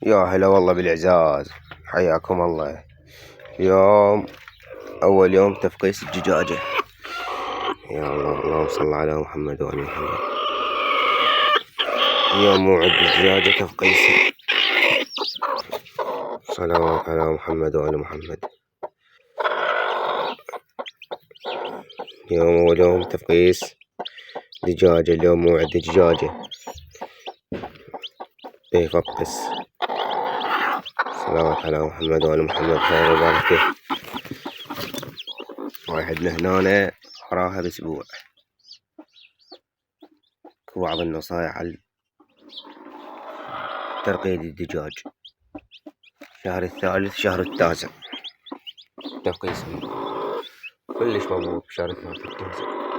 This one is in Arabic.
يا هلا والله بالإعزاز، حياكم الله. اليوم أول يوم تفقيس الدجاجة. يا الله، اللهم صل على محمد وآل محمد. اليوم موعد الدجاجة تفقيسها. صلوات على محمد وآل محمد. اليوم أول يوم تفقيس دجاجة. اليوم موعد الدجاجة بيفقس. صلوات على محمد وآل محمد، خير وبركة. واحد هنا وراها بأسبوع. بعض النصائح على ترقيد الدجاج. شهر الثالث، شهر التاسع تفقيسهم كلش مضبوط. شهر الثالث التاسع.